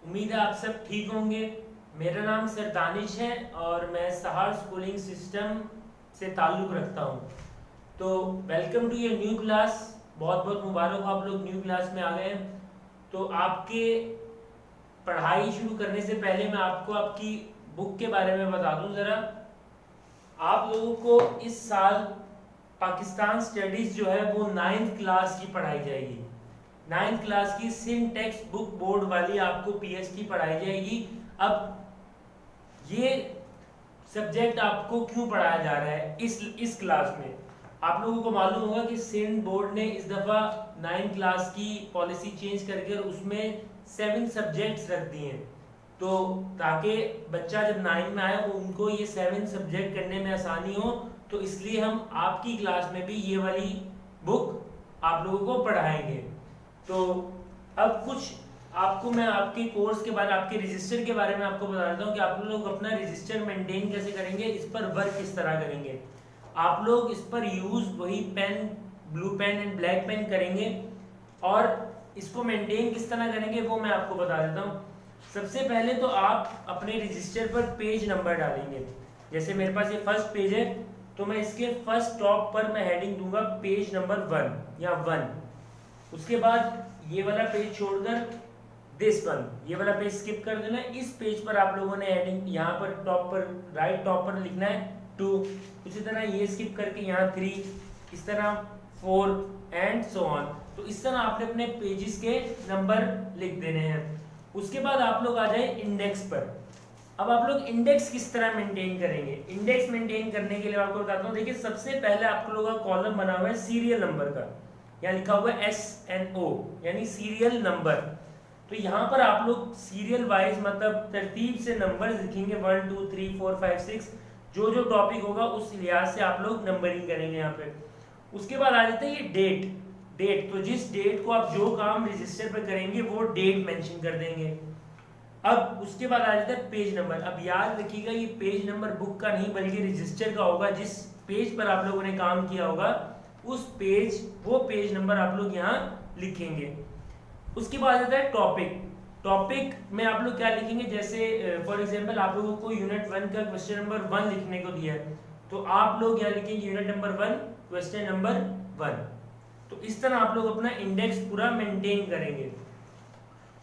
امید ہے آپ سب ٹھیک ہوں گے. میرا نام سر دانش ہے اور میں سہار اسکولنگ سسٹم سے تعلق رکھتا ہوں. تو welcome to your new class. بہت بہت مبارک ہو، آپ لوگ نیو کلاس میں آ گئے ہیں. تو آپ کے پڑھائی شروع کرنے سے پہلے میں آپ کو آپ کی بک کے بارے میں بتا دوں ذرا. آپ لوگوں کو اس سال پاکستان اسٹڈیز جو ہے وہ 9th کلاس کی پڑھائی جائے گی. 9th کلاس کی سندھ ٹیکسٹ بک بورڈ والی آپ کو پی ایچ ڈی پڑھائی جائے گی. اب یہ سبجیکٹ آپ کو کیوں پڑھایا جا رہا ہے اس کلاس میں؟ آپ لوگوں کو معلوم ہوگا کہ سندھ بورڈ نے اس دفعہ 9th کلاس کی پالیسی چینج کر کے اس میں 7 سبجیکٹس رکھ دیے ہیں. تو تاکہ بچہ جب 9 میں آئے ان کو یہ 7 سبجیکٹ کرنے میں آسانی ہو، تو اس لیے ہم آپ کی کلاس میں بھی یہ والی بک آپ لوگوں کو پڑھائیں گے. تو اب کچھ آپ کو میں آپ کے کورس کے بارے، آپ کے رجسٹر کے بارے میں آپ کو بتا دیتا ہوں کہ آپ لوگ اپنا رجسٹر مینٹین کیسے کریں گے، اس پر ورک کس طرح کریں گے. آپ لوگ اس پر یوز وہی pen, blue pen and black pen کریں گے، اور اس کو مینٹین کس طرح کریں گے وہ میں آپ کو بتا دیتا ہوں. سب سے پہلے تو آپ اپنے رجسٹر پر پیج نمبر ڈالیں گے. جیسے میرے پاس یہ فرسٹ پیج ہے، تو میں اس کے فرسٹ ٹاپ پر میں ہیڈنگ دوں گا پیج نمبر 1 یا 1. اس کے بعد یہ والا پیج چھوڑ کر دس ون، یہ والا پیج سکپ کر دینا. اس پیج پر آپ لوگوں نے ہیڈنگ یہاں پر ٹاپ پر، رائٹ ٹاپ پر لکھنا ہے 2. اسی طرح یہ سکپ کر کے یہاں 3، اس طرح 4 اینڈ سو آن. تو اس طرح آپ نے اپنے پیجز کے نمبر لکھ دینے ہیں. اس کے بعد آپ لوگ آ جائیں انڈیکس پر. اب آپ لوگ انڈیکس کس طرح مینٹین کریں گے؟ انڈیکس مینٹین کرنے کے لیے آپ کو بتاتا ہوں. دیکھیں سب سے پہلے آپ لوگوں کا کالم بنا ہوا ہے سیریل نمبر کا، یہاں لکھا ہوا ہے SNO یعنی سیریل نمبر. تو یہاں پر آپ لوگ سیریل وائز مطلب ترتیب سے نمبر لکھیں گے 1 2 3 4 5 6. جو جو ٹاپک ہوگا اس لحاظ سے آپ لوگ نمبرنگ کریں گے یہاں پہ. اس کے بعد آ جاتا ہے یہ ڈیٹ. تو جس ڈیٹ کو آپ جو کام رجسٹر پہ کریں گے وہ ڈیٹ مینشن کر دیں گے. اب اس کے بعد آ جاتا ہے پیج نمبر. اب یاد رکھیے گا یہ پیج نمبر بک کا نہیں بلکہ رجسٹر کا ہوگا. جس پیج پر آپ لوگوں نے کام کیا ہوگا اس پیج، وہ پیج نمبر آپ لوگ یہاں لکھیں گے. اس کے بعد آتا ہے ٹاپک میں آپ لوگ کیا لکھیں گے. جیسے فار ایگزامپل آپ لوگوں کو یونٹ 1 کا کوشچن نمبر 1 لکھنے کو دیا ہے، تو آپ لوگ یہاں لکھیں گے یونٹ نمبر 1 کوشچن نمبر 1. تو اس طرح آپ لوگ اپنا انڈیکس پورا مینٹین کریں گے.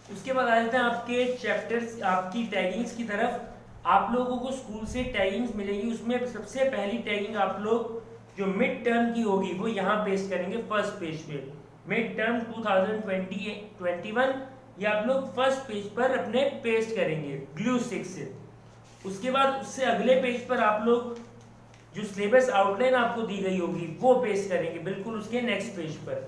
اس کے بعد آ جاتے ہیں آپ کے چیپٹرز، آپ کی ٹیگنگز کی طرف. آپ لوگوں کو اسکول سے ٹیگنگز ملے گی. اس میں سب سے پہلی ٹیگنگ آپ لوگ جو مڈ ٹرم کی ہوگی وہ یہاں پیسٹ کریں گے فرسٹ پیج پہ. مڈ ٹرم 2021 یہ آپ لوگ فرسٹ پیج پر اپنے پیسٹ کریں گے گلو اسٹک سے. اس کے بعد اس سے اگلے پیج پر آپ لوگ جو سلیبس آؤٹ لائن آپ کو دی گئی ہوگی وہ پیسٹ کریں گے بالکل اس کے نیکسٹ پیج پر.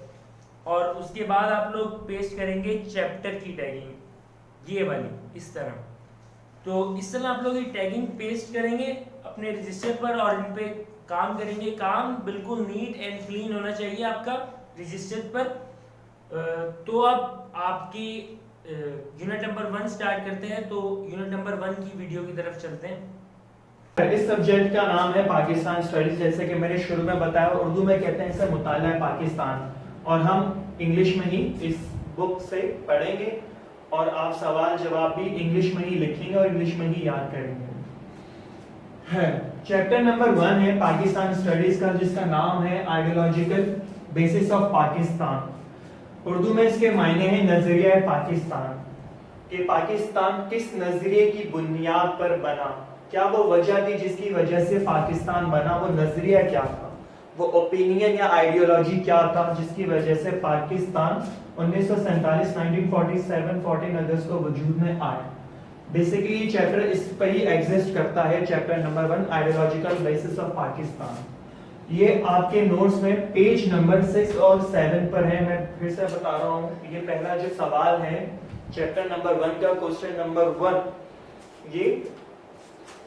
اور اس کے بعد آپ لوگ پیسٹ کریں گے چیپٹر کی ٹیگنگ یہ والی اس طرح. تو اس طرح آپ لوگ یہ ٹیگنگ پیسٹ کریں گے اپنے رجسٹر پر اور ان پہ کام کریں گے. کام بالکل نیٹ اینڈ کلین ہونا چاہیے آپ کا رجسٹر پر. تو اب آپ کی یونٹ نمبر 1 سٹارٹ کرتے ہیں. تو یونٹ نمبر 1 کی ویڈیو کی طرف چلتے ہیں. اس سبجیکٹ کا نام ہے پاکستان اسٹڈیز. جیسے کہ میں نے شروع میں بتایا اردو میں کہتے ہیں اسے مطالعہ پاکستان، اور ہم انگلش میں ہی اس بک سے پڑھیں گے اور آپ سوال جواب بھی انگلش میں ہی لکھیں گے اور انگلش میں ہی یاد کریں گے. چیپٹر نمبر 1 ہے پاکستان اسٹڈیز کا، جس کا نام ہے ideological basis of Pakistan. Urdu میں اس کے معنی ہیں نظریہ پاکستان. کہ پاکستان کس نظریے کی بنیاد پر بنا، کیا وہ وجہ تھی جس کی وجہ سے پاکستان بنا، وہ نظریہ کیا تھا، وہ اوپینین یا آئیڈیالوجی کیا تھا جس کی وجہ سے پاکستان 1947 14 اگست کو وجود میں آیا. بیسیکلی یہ چیپٹر اس پہ ہی ایگزسٹ کرتا ہے. Chapter number 1 ideological basis of Pakistan. یہ آپ کے نوٹس میں پیج نمبر 6 اور 7 پر ہے. میں پھر سے بتا رہا ہوں، یہ پہلا جو سوال ہے چیپٹر نمبر 1 کا کوسچن نمبر 1 یہ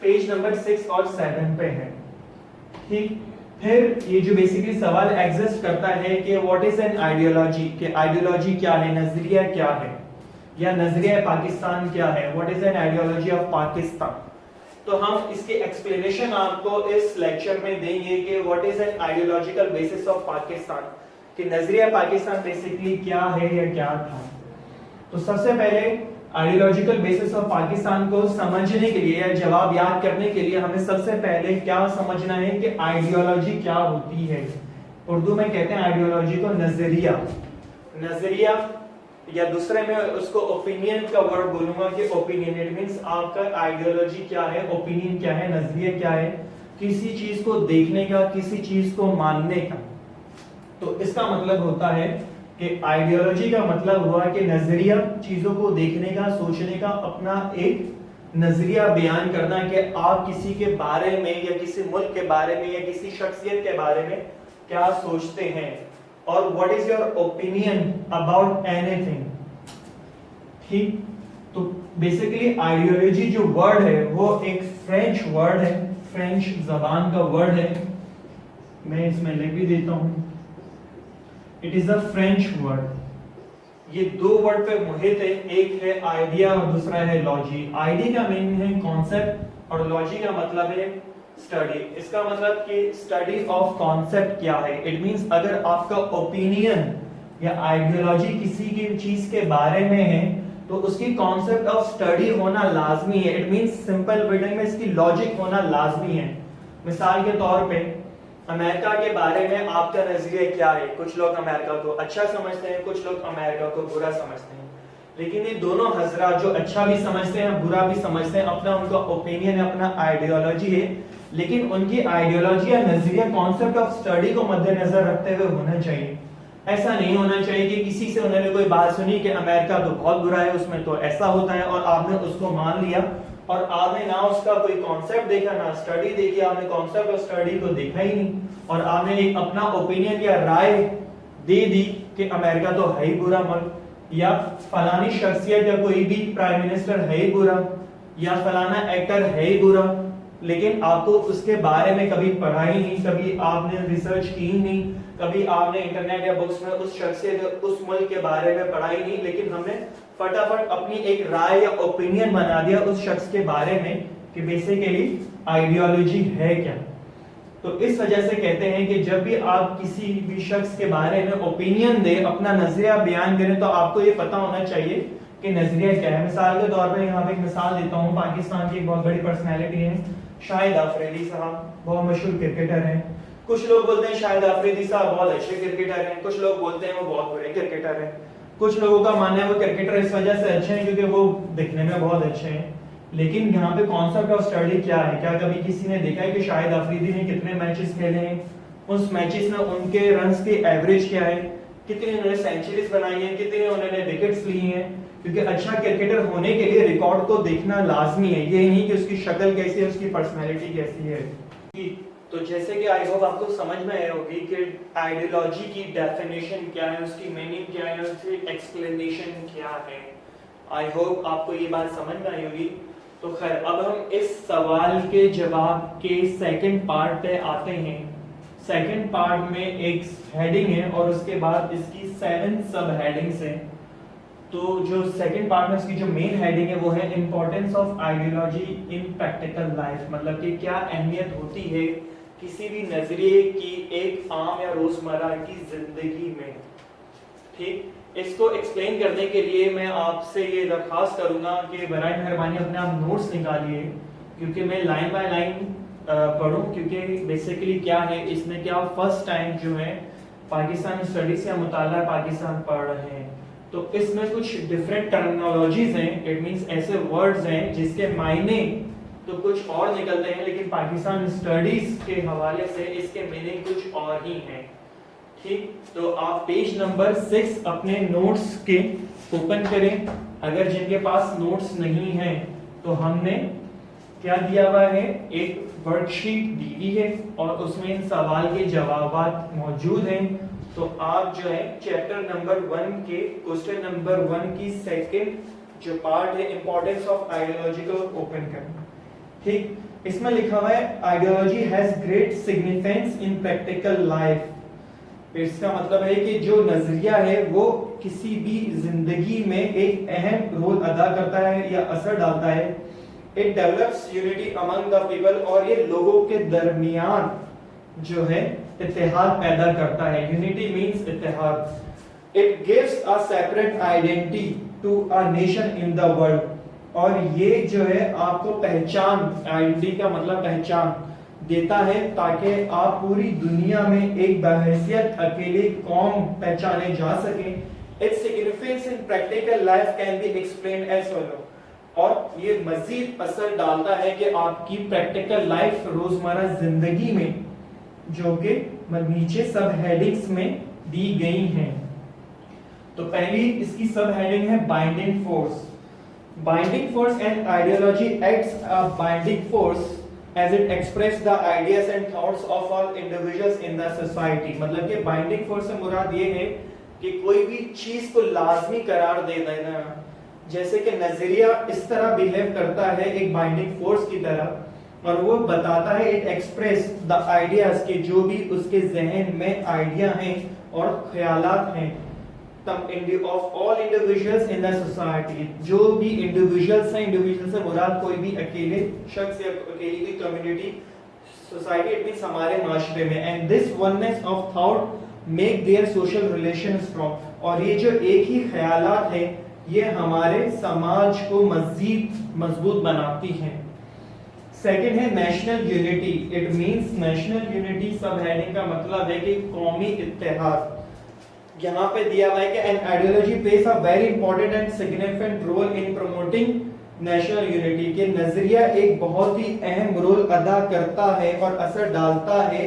پیج نمبر 6 اور 7 پہ ہے. ٹھیک، پھر یہ جو بیسیکلی سوال ایگزسٹ کرتا ہے کہ واٹ از این آئیڈیالوجی، کہ آئیڈیالوجی کیا ہے، نظریہ کیا ہے، یا نظریہ پاکستان کیا ہے، what is an ideology of Pakistan. تو ہم اس کی ایکسپلینیشن آپ کو اس لیکچر میں دیں گے کہ what is an ideological basis of Pakistan, کہ نظریہ پاکستان بیسیکلی کیا ہے یا کیا تھا. تو سب سے پہلے आइडियोलॉजिकल बेसिस ऑफ पाकिस्तान को समझने के लिए या जवाब याद करने के लिए हमें सबसे पहले क्या समझना है कि आइडियोलॉजी क्या होती है। उर्दू में कहते हैं आइडियोलॉजी को नजरिया। नजरिया या दूसरे में उसको ओपिनियन का वर्ड बोलूंगा कि ओपिनियन, इट मींस आपका आइडियोलॉजी क्या है, ओपिनियन क्या है, नजरिया क्या है, किसी चीज को देखने का, किसी चीज को मानने का। तो इसका मतलब होता है कि आइडियोलॉजी का मतलब हुआ कि नजरिया, चीजों को देखने का, सोचने का, अपना एक नजरिया बयान करना कि आप किसी के बारे में या किसी मुल्क के बारे में या किसी शख्सियत के बारे में क्या सोचते हैं और what is your opinion about anything. ठीक, तो बेसिकली आइडियोलॉजी जो वर्ड है वो एक फ्रेंच वर्ड है, फ्रेंच जबान का वर्ड है। मैं इसमें लिख भी देता हूं, it is a French word. ये दो वर्ड पे मुहित है, एक है आइडिया और दूसरा है लॉजी। आइडिया का मीनिंग है कॉन्सेप्ट और लॉजी का मतलब है स्टडी। इसका मतलब कि स्टडी ऑफ कॉन्सेप्ट क्या है। इट मींस अगर आपका ओपिनियन या आइडियोलॉजी किसी की चीज के बारे में है तो उसकी कॉन्सेप्ट ऑफ स्टडी होना लाजमी है। इट मींस सिंपल वर्डिंग में इसकी लॉजिक होना लाजमी है। मिसाल के तौर पे अमेरिका के बारे में आपका नजरिया क्या है। कुछ लोग अमेरिका को अच्छा समझते हैं, कुछ लोग अमेरिका को बुरा समझते हैं, लेकिन ये दोनों हजरात जो अच्छा भी समझते हैं बुरा भी समझते हैं, अपना उनका ओपिनियन है, अपना आइडियोलॉजी है, लेकिन उनकी आइडियोलॉजी या नजरिया कॉन्सेप्ट ऑफ स्टडी को मद्देनजर रखते हुए होना चाहिए। ऐसा नहीं होना चाहिए कि किसी से उन्होंने कोई बात सुनी कि अमेरिका तो बहुत बुरा है, उसमें तो ऐसा होता है, और आपने उसको मान लिया और आपने ना उसका कोई कॉन्सेप्ट देखा, ना स्टडी देखी, आपने कॉन्सेप्ट और स्टडी को देखा ही नहीं और आपने एक अपना ओपिनियन या राय दे दी कि अमेरिका तो है ही बुरा मुल्क, या फलानी शख्सियत या कोई भी प्राइम मिनिस्टर है ही बुरा, या फलाना एक्टर है ही बुरा, लेकिन आपको उसके बारे में कभी पढ़ा ही नहीं, कभी आपने रिसर्च की ही नहीं, कभी आपने इंटरनेट या बुक्स में उस शख्सियत उस मुल्क के बारे में पढ़ा ही नहीं, लेकिन हमने फटाफट अपनी एक राय या ओपिनियन बना दिया उस शख्स के बारे में कि बेसिकली आइडियोलॉजी है क्या। तो इस वजह से कहते हैं कि जब भी आप किसी भी शख्स के बारे में ओपिनियन दे, अपना नजरिया बयान करें, तो आपको ये पता होना चाहिए कि नजरिया क्या है। मिसाल के तौर पर यहाँ पे एक मिसाल देता हूँ, पाकिस्तान की एक बहुत बड़ी पर्सनैलिटी है शाहिद अफरीदी साहब, बहुत मशहूर क्रिकेटर हैं। कुछ लोग बोलते हैं शाहिद अफरीदी साहब बहुत अच्छे क्रिकेटर हैं, कुछ लोग बोलते हैं वो बहुत बुरे क्रिकेटर हैं। कुछ लोगों का मानना है वो क्रिकेटर इस वजह से अच्छे हैं क्योंकि वो दिखने में बहुत अच्छे हैं, लेकिन यहाँ पे कॉन्सेप्ट ऑफ स्टडी क्या है? क्या कभी किसी ने देखा है कि शाहिद अफरीदी ने कितने मैचेस खेले हैं, उस मैचेस में उनके रन्स की एवरेज क्या है, कितनी उन्होंने सेंचुरीज बनाई हैं, कितने उन्होंने विकेट्स ली हैं? क्योंकि अच्छा क्रिकेटर होने के लिए रिकॉर्ड को देखना लाजमी है, ये नहीं कि उसकी शक्ल कैसी है, उसकी पर्सनैलिटी कैसी है। तो जैसे कि आई होप आपको समझ में आई होगी कि आइडियोलॉजी की डेफिनेशन क्या है, उसकी मीनिंग क्या है, उसकी एक्सप्लेनेशन क्या है। आई होप आपको ये बात समझ में आई होगी। तो खैर अब हम इस सवाल के जवाब के सेकंड पार्ट पे आते हैं। सेकंड पार्ट में एक हेडिंग है और उसके बाद इसकी 7 सब हेडिंग्स हैं। तो जो सेकंड पार्ट में इसकी जो मेन हेडिंग है वो है importance of ideology in practical life, मतलब कि क्या अहमियत होती है किसी भी नजरिए की एक आम या रोजमर्रा की जिंदगी में। ठीक, इसको एक्सप्लेन करने के लिए मैं आपसे ये दरखास्त करूंगा कि बराए मेहरबानी अपने आप नोट्स निकालिए, क्योंकि मैं लाइन बाय लाइन पढ़ूं, क्योंकि बेसिकली क्या है इसमें क्या फर्स्ट टाइम जो है पाकिस्तान स्टडीज या मुताला पाकिस्तान पढ़ रहे हैं, तो इसमें कुछ डिफरेंट टर्मिनोलॉजीज हैं, इट मींस ऐसे वर्ड्स हैं जिसके मायने तो कुछ और निकलते हैं, लेकिन पाकिस्तान स्टडीज के हवाले से इसके मीनिंग कुछ और ही हैं। ठीक, तो आप पेज नंबर 6 अपने नोट्स के ओपन करें। अगर जिनके पास नोट्स नहीं हैं तो हमने क्या दिया हुआ है, एक वर्कशीट दी हुई है और उसमें इन सवाल के जवाब मौजूद हैं। तो आप जो है चैप्टर नंबर 1 के क्वेश्चन नंबर 1 की सेकंड जो पार्ट है इंपॉर्टेंस ऑफ आइडियोलॉजी को ओपन करें। ठीक, इसमें लिखा हुआ है ideology has great significance in practical life. इसका मतलब है कि जो नजरिया है वो किसी भी जिंदगी में एक अहम रोल अदा करता है या असर डालता है। It develops unity among the people, और ये लोगों के दरमियान जो है इत्तेहाद पैदा करता है। यूनिटी मींस इत्तेहाद। It gives a separate identity to a nation in the world. اور یہ جو ہے آپ کو پہچان، آئیڈینٹی کا مطلب پہچان دیتا ہے تاکہ آپ پوری دنیا میں ایک بحیثیت اکیلی قوم پہچانے جا سکیں. Its significance in practical life can be explained as follows. اور یہ مزید اثر ڈالتا ہے کہ آپ کی پریکٹیکل لائف روزمرہ زندگی میں، جو کہ نیچے سب ہیڈنگز میں دی گئی ہیں. تو پہلی اس کی سب ہیڈنگ ہے binding force. Binding force and ideology acts a binding force as it expresses the ideas and thoughts of all individuals in the society. مطلب کہ binding force سے مراد یہ ہے کہ کوئی بھی چیز کو لازمی قرار دے دینا، جیسے کہ نظریہ اس طرح بیہیو کرتا ہے ایک binding force کی طرح، اور وہ بتاتا ہے it express the ideas کہ جو بھی اس کے ذہن میں آئیڈیا ہیں اور خیالات ہیں of all individuals in the society. جو بھی انڈیویجولس ہیں، انڈیویجول سے مراد کوئی بھی اکیلے شخص یا اکیلی بھی کمیونٹی، سوسائٹی، اٹ مینس ہمارے معاشرے میں. and this oneness of thought make their social relations strong. اور یہ جو ایک ہی خیالات ہیں یہ ہمارے سماج کو مزید مضبوط بناتی ہیں. سیکنڈ ہے national unity. It means national unity sub heading کا مطلب ہے کہ قومی اتحاد. یہاں پہ دیا ہوا ہے کہ an ideology plays a very important and significant role in promoting national unity. کہ نظریہ ایک بہت ہی اہم رول ادا کرتا ہے اور اثر ڈالتا ہے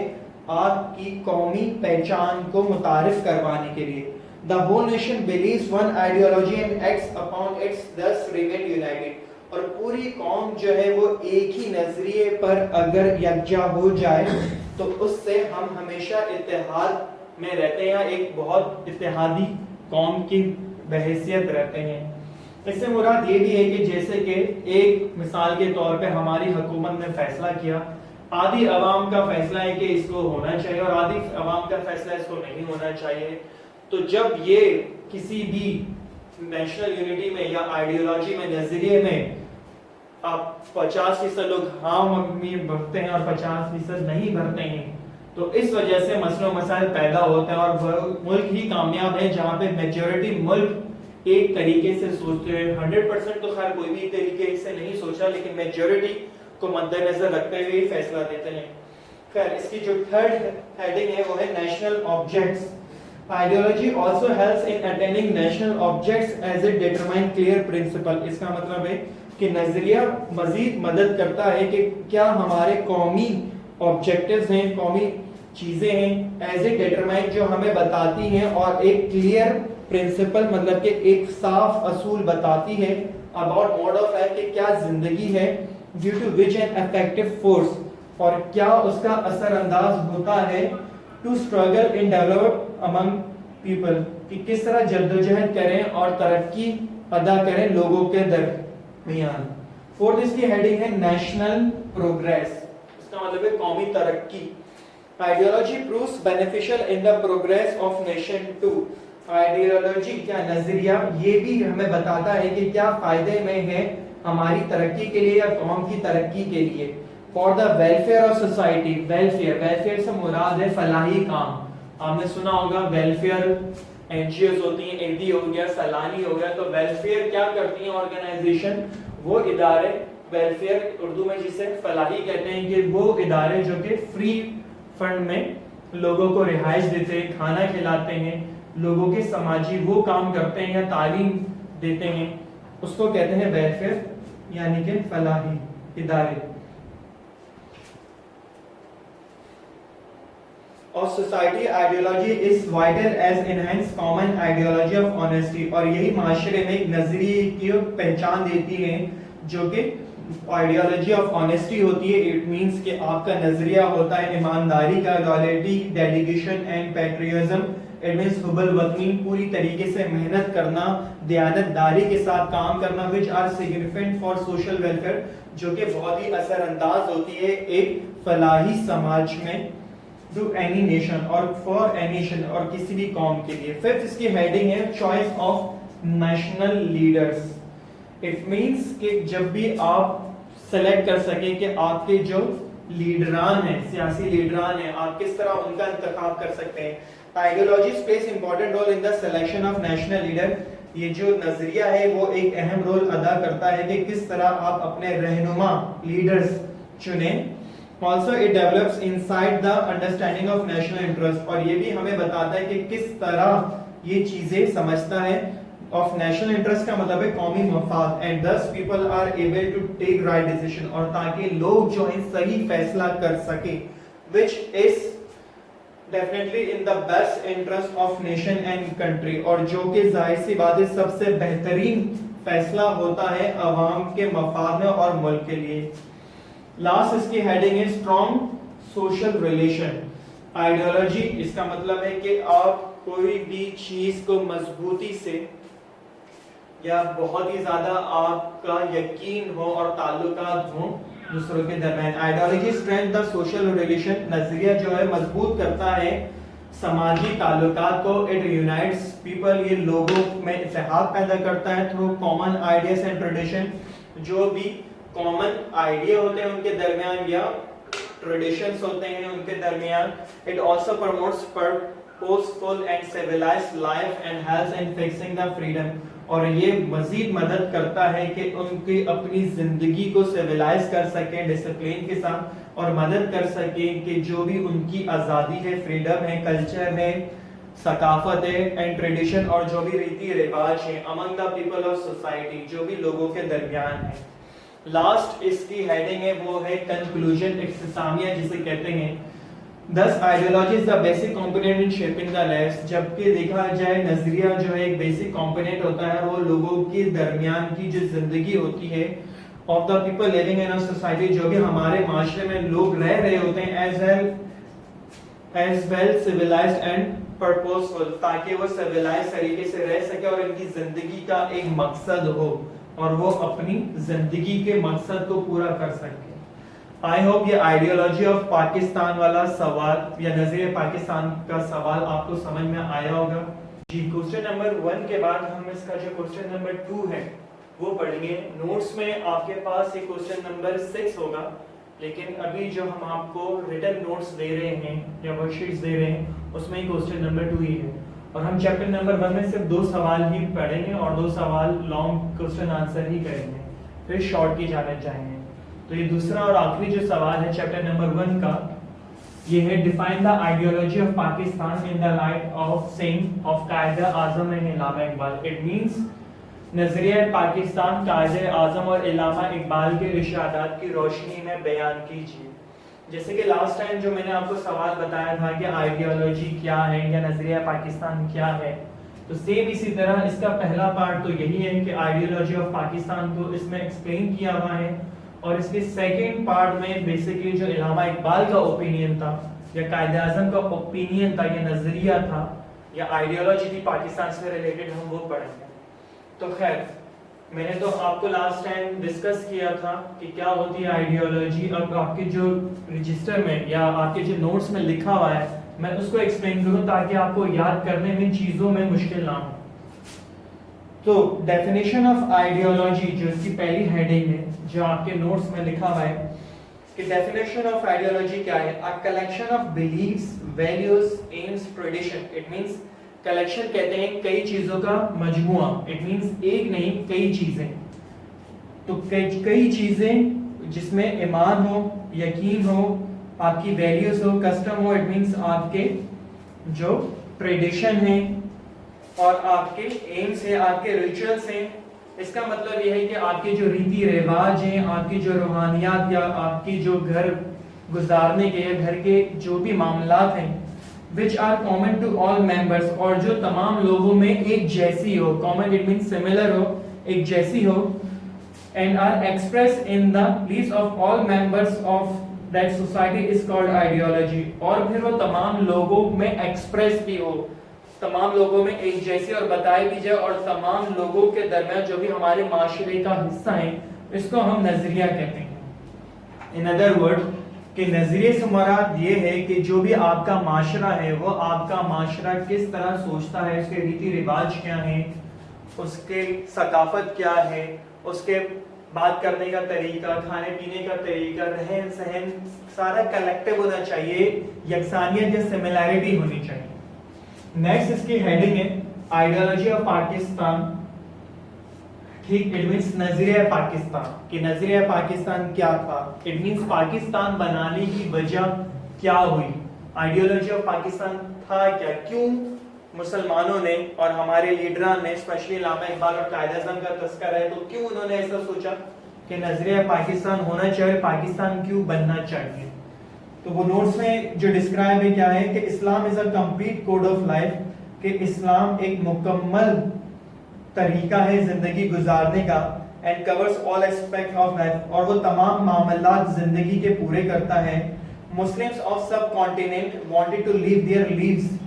آپ کی قومی پہچان کو متعارف کروانے کے لیے. The whole nation believes one ideology and acts upon its thus remain united. اور پوری قوم جو ہے وہ ایک ہی نظریے پر اگر یکجا ہو جائے تو اس سے ہم ہمیشہ اتحاد میں رہتے ہیں، ایک بہت اتحادی قوم کی بحیثیت رہتے ہیں. اس سے مراد یہ بھی ہے کہ جیسے کہ ایک مثال کے طور پہ ہماری حکومت نے فیصلہ کیا، آدھی عوام کا فیصلہ ہے کہ اس کو ہونا چاہیے اور آدھی عوام کا فیصلہ اس کو نہیں ہونا چاہیے. تو جب یہ کسی بھی نیشنل یونٹی میں یا آئیڈیالوجی میں، نظریے میں آپ 50% لوگ ہاں میں بھرتے ہیں اور 50% نہیں بھرتے ہیں، تو اس وجہ سے مسئلے و مسائل پیدا ہوتے ہیں اور ملک ہی کامیاب ہے جہاں پہ میجورٹی ملک ایک طریقے سے سوچتے ہیں. 100% تو خیر کوئی بھی طریقے سے نہیں سوچا، لیکن میجورٹی کو مد نظر رکھتے ہوئے فیصلہ دیتے ہیں. خیر اس کی جو تھرڈ ہیڈنگ ہے وہ ہے national objects. Ideology also helps in attending national objects as it determine clear principle. اس کا مطلب ہے کہ نظریہ مزید مدد کرتا ہے کہ کیا ہمارے قومی آبجیکٹیوز ہیں، قومی چیزیں ہیں، ایز اے ڈیٹرمائن جو ہمیں بتاتی ہیں اور ایک کلیئر پرنسپل مطلب کہ ایک صاف اصول بتاتی ہے اباؤٹ موڈ آف لائف کہ کیا زندگی ہے، due to which an effective force, اور کیا اس کا اثر انداز ہوتا ہے to struggle in develop among people, کہ کس طرح جدوجہد کریں اور ترقی ادا کریں لوگوں کے درمیان. فورتھ اس کی ہیڈنگ ہے نیشنل پروگریس. اس کا مطلب ہے قومی ترقی. Ideology proves beneficial in the progress of nation too. Ideology کیا نظریہ یہ بھی ہمیں بتاتا ہے کہ کیا فائدے میں ہے ہماری ترقی کے لیے یا قوم کی ترقی کے لیے. For the welfare of society. welfare سے مراد ہے فلاحی کام. آپ نے سنا ہوگا ویلفیئر NGOs ہوتی ہیں، ایڈی ہو گیا، سلانی ہو گیا. تو ویلفیئر کیا کرتی ہیں آرگنائزیشن؟ وہ ادارے، ویلفیئر اردو میں جسے فلاحی کہتے ہیں، کہ وہ ادارے جو کہ فری فنڈ میں لوگوں کو رہائش دیتے ہیں، کھانا کھلاتے ہیں، لوگوں کے سماجی وہ کام کرتے ہیں یا تعلیم دیتے ہیں، اس کو کہتے ہیں ویلفیئر یعنی کہ فلاحی ادارے. اور society ideology is vital as enhance common ideology of honesty. اور یہی معاشرے میں ایک نظریے کی پہچان دیتی ہے جو کہ آئیڈیالوجی آف آنیسٹی ہوتی ہے. اٹ مینس کہ آپ کا نظریہ ہوتا ہے ایمانداری کا، loyalty, dedication and patriotism. It means حب الوطنی، پوری طریقے سے محنت کرنا، دیانت داری کے ساتھ کام کرنا، which are significant for social welfare، جو کہ بہت ہی اثر انداز ہوتی ہے ایک فلاحی سماج میں، to any nation اور for any nation اور کسی بھی قوم کے لیے. ففتھ اس کی ہیڈنگ ہے choice of national leaders. It means کہ جب بھی آپ سلیکٹ کر سکیں کہ آپ کے جو لیڈران ہیں، سیاسی لیڈران ہیں، آپ کس طرح ان کا انتخاب کر سکتے ہیں. Ideologies plays important role in the selection of national leader یہ جو نظریہ ہے وہ ایک اہم رول ادا کرتا ہے کہ کس طرح آپ اپنے رہنما leaders چنیں. Also it develops inside the understanding of national interest, اور یہ بھی ہمیں بتاتا ہے کہ کس طرح یہ چیزیں سمجھتا ہے. of national interest کا مطلب ہے قومی مفاد, and thus people are able to take right decision, اور تاکہ لوگ جو ہیں صحیح فیصلہ کر سکیں, which is definitely in the best interest of nation and country, اور جو کہ ظاہر سی بات ہے سب سے بہترین فیصلہ ہوتا ہے عوام کے مفاد میں اور ملک کے لیے. لاسٹ اس کی ہیڈنگ ہے اسٹرانگ سوشل ریلیشن. آئیڈیالوجی اس کا مطلب ہے کہ آپ کوئی بھی چیز کو مضبوطی سے یا بہت ہی زیادہ آپ کا یقین ہو اور تعلقات ہوں دوسروں کے درمیان. Ideology strength the social relation, نظریہ جو ہے مضبوط کرتا ہے سماجی تعلقات کو. اٹ یونائٹس پیپل, یہ لوگوں میں اتحاد پیدا کرتا ہے through common ideas and tradition, جو بھی کامن آئیڈیا ہوتے ہیں ان کے درمیان یا ٹریڈیشنز ہوتے ہیں ان کے درمیان. It also promotes purposeful and civilized life and helps in fixing the freedom, اور یہ مزید مدد کرتا ہے کہ ان کی اپنی زندگی کو سیولائز کر سکیں ڈسپلین کے ساتھ, اور مدد کر سکیں کہ جو بھی ان کی آزادی ہے, فریڈم ہے, کلچر ہے, ثقافت ہے اینڈ ٹریڈیشن, اور جو بھی ریتی رواج ہیں among the people of society, جو بھی لوگوں کے درمیان ہے. لاسٹ اس کی ہیڈنگ ہے وہ ہے کنکلوژن, اختتامیہ جسے کہتے ہیں. Thus ideology is the basic component in shaping the lives, جبکہ دیکھا جائے نظریہ جو ہے ایک بیسک کمپوننٹ ہوتا ہے, وہ لوگوں کے درمیان کی جو زندگی ہوتی ہے of the people living in a society, جو بھی ہمارے معاشرے میں لوگ رہ رہے ہوتے ہیں as well civilized and purposeful, تاکہ وہ civilized طریقے سے رہ سکے اور ان کی زندگی کا ایک مقصد ہو اور وہ اپنی زندگی کے مقصد کو پورا کر سکے. آئی ہوپ یہ آئیڈیالوجی آف پاکستان والا سوال یا نظریہ پاکستان کا سوال آپ کو سمجھ میں آیا ہوگا. جی, کوسچن نمبر 1 کے بعد ہم اس کا جو کوسچن نمبر 2 ہے وہ پڑھیں گے. نوٹس میں آپ کے پاس یہ کوسچن نمبر 6 ہوگا, لیکن ابھی جو ہم آپ کو ریٹن نوٹس دے رہے ہیں یا ورک شیٹس دے رہے ہیں اس میں کوسچن نمبر 2 ہی ہے, اور ہم چیپٹر نمبر 1 میں صرف 2 سوال ہی پڑھیں گے اور 2 سوال لانگ کوسچن آنسر ہی کریں گے, پھر شارٹ کی جانے چاہیں گے. تو یہ دوسرا اور آخری جو سوال ہے چیپٹر نمبر 1 کا, یہ ہے define the ideology of Pakistan in the light of saying of Quaid Azam Allama Iqbal. It means نظریہ پاکستان قائد اعظم اور علامہ اقبال کے ارشادات کی روشنی میں بیان کیجیے. جیسے کہ لاسٹ ٹائم جو میں نے آپ کو سوال بتایا تھا کہ آئیڈیالوجی کیا ہے یا نظریہ پاکستان کیا ہے, تو سیم اسی طرح اس کا پہلا پارٹ تو یہی ہے کہ آئیڈیالوجی آف پاکستان کو اس میں ایکسپلین کیا ہوا ہے, اور اس کے سیکنڈ پارٹ میں بیسیکلی جو علامہ اقبال کا اوپینین تھا یا قائد اعظم کا اوپینین تھا یا نظریہ تھا یا آئیڈیالوجی تھی پاکستان سے ریلیٹڈ, ہم وہ پڑھیں گے. تو خیر, میں نے تو آپ کو لاسٹ ٹائم ڈسکس کیا تھا کہ کیا ہوتی ہے آئیڈیالوجی. اب آپ کے جو رجسٹر میں یا آپ کے جو نوٹس میں لکھا ہوا ہے میں اس کو ایکسپلین کروں تاکہ آپ کو یاد کرنے میں چیزوں میں مشکل نہ ہو. تو ڈیفینیشن آف آئیڈیالوجی جو اس کی پہلی ہیڈنگ ہے جو آپ کے نوٹس میں لکھا ہوا ہے کہ ڈیفینیشن آف آئیڈیالوجی کیا ہے, a collection of beliefs, values, aims, tradition. It means collection کہتے ہیں کئی چیزوں کا مجموعہ. It means ایک نہیں کئی چیزیں, تو کئی چیزیں جس میں ایمان ہو, یقین ہو, آپ کی values who, custom who. It means آپ کے جو ٹریڈیشن ہیں اور آپ کے ایمز ہیں, آپ کے ریچولز ہیں. اس کا مطلب یہ ہے کہ آپ کے جو ریتی رواج ہیں, آپ کی جو روحانیات یا آپ کی جو گھر گزارنے کے یا گھر کے جو بھی معاملات ہیں which are common to all members, اور جو تمام لوگوں میں ایک جیسی ہو. common it means similar ہو, ایک جیسی ہو. and are expressed in the beliefs of all members of that society is called ideology. اور پھر وہ تمام لوگوں میں ایکسپریس بھی ہو, تمام لوگوں میں ایک جیسی اور بتائی بھی جائے, اور تمام لوگوں کے درمیان جو بھی ہمارے معاشرے کا حصہ ہیں اس کو ہم نظریہ کہتے ہیں. in other words کہ نظریے سے مراد یہ ہے کہ جو بھی آپ کا معاشرہ ہے وہ آپ کا معاشرہ کس طرح سوچتا ہے, اس کے ریتی رواج کیا ہیں, اس کے ثقافت کیا ہے, اس کے بات کرنے کا طریقہ, کھانے پینے کا طریقہ, رہن سہن, سارا کلیکٹیو ہونا چاہیے, یکسانیت یا سملیرٹی ہونی چاہیے. نیکسٹ اس کی ہیڈنگ ہے آئیڈیالوجی آف پاکستان ठीक, इट मींस नजरिया पाकिस्तान कि नजरिया पाकिस्तान क्या था, इट मींस पाकिस्तान बनाने की वजह क्या हुई, आइडियोलॉजी ऑफ पाकिस्तान था क्या, क्यों मुसलमानों ने और हमारे लीडरान ने स्पेशली इल्लामा इकबाल और कायद आज़म का तस्करा है, तो क्यों उन्होंने ऐसा सोचा कि नजरिया पाकिस्तान होना चाहिए, पाकिस्तान क्यों बनना चाहिए। तो वो नोट्स में जो डिस्क्राइब है क्या है कि Islam is a complete code of life, कि इस्लाम एक मुकम्मल तरीका है जिंदगी गुजारने का, and covers all aspect of life, और वो तमाम मामलात जिंदगी के पूरे करता है। Muslims of subcontinent wanted to live their lives,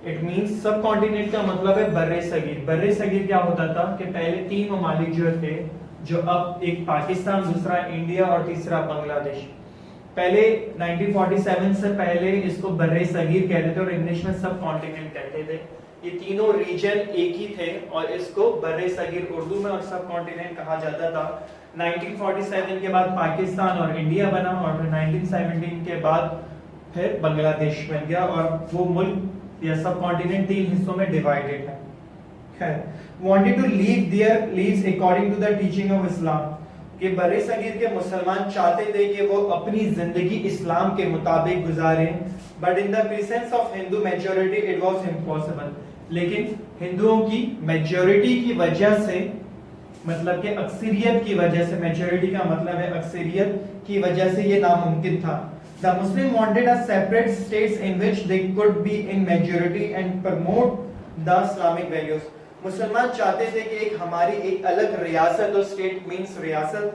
it means subcontinent का मतलब है बर्रे सगीर। बर्रे सगीर क्या होता था कि पहले 3 ममालिक जो थे, जो अब एक पाकिस्तान, दूसरा इंडिया और तीसरा बांग्लादेश, पहले 1947 से पहले इसको बर्रे सगीर कहते थे और इंग्लिश में सब कॉन्टिनेंट कहते थे। ये तीनों रीजन एक ही थे और इसको बर्रे सगीर उर्दू में और सब कॉन्टिनेंट कहा जाता था। 1947 के बाद पाकिस्तान और इंडिया बना और फिर 1917 के बाद फिर बांग्लादेश बन गया, और वो मुल्क या सब कॉन्टिनेंट 3 हिस्सों में डिवाइडेड है। wanted to leave their lives according to the teaching of Islam, कि बर्रे सगीर के मुसलमान चाहते थे कि वो अपनी जिंदगी इस्लाम के मुताबिक गुजारें, but in the presence of Hindu majority it was impossible, लेकिन हिंदुओं की मेजॉरिटी की वजह से, मतलब कि अक्सरियत की वजह से, मेजॉरिटी का मतलब है अक्सरियत की वजह से ये नामुमकिन था। The Muslim wanted a separate states in which they could be in majority and promote the Islamic values. मुसलमान चाहते थे कि एक हमारी एक अलग रियासत, और स्टेट मींस रियासत,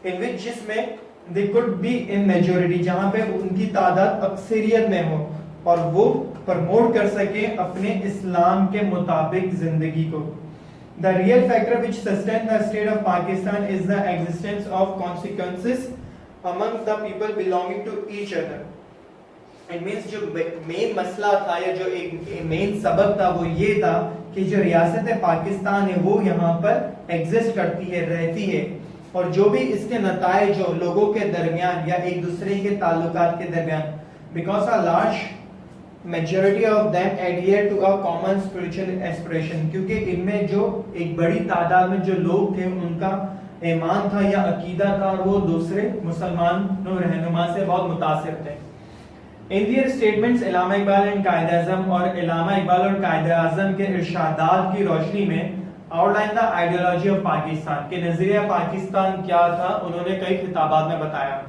in which जिसमें they could be in majority, जहां पे उनकी तादाद अक्सरियत में हो और वो प्रमोट कर सके अपने इस्लाम के मुताबिक जिंदगी को। The real factor which sustained the state of Pakistan is the existence of consequences among the people belonging to each other. It means जो मेन मसला था या जो एक मेन सबब था वो ये था कि जो रियासत पाकिस्तान है वो यहाँ पर एग्जिस्ट करती है, रहती है, और जो भी इसके नताए जो लोगों के दरमियान या एक दूसरे के ताल्लुकात के दरमियान, because a large majority of them adhere to a common spiritual aspiration, क्योंकि इनमें जो एक बड़ी तादाद में जो लोग थे उनका ईमान था या अकीदा था, और वो दूसरे मुसलमानों रहनुमा से बहुत मुतासिर थे। इन दियर स्टेटमेंट्स इल्लामा इकबाल एंड कायद आज़म, और इल्लामा इकबाल और कायद आज़म के इरशादात की रोशनी में outline the ideology of Pakistan, के नजरिया पाकिस्तान क्या था, उन्होंने कई खिताबात में बताया।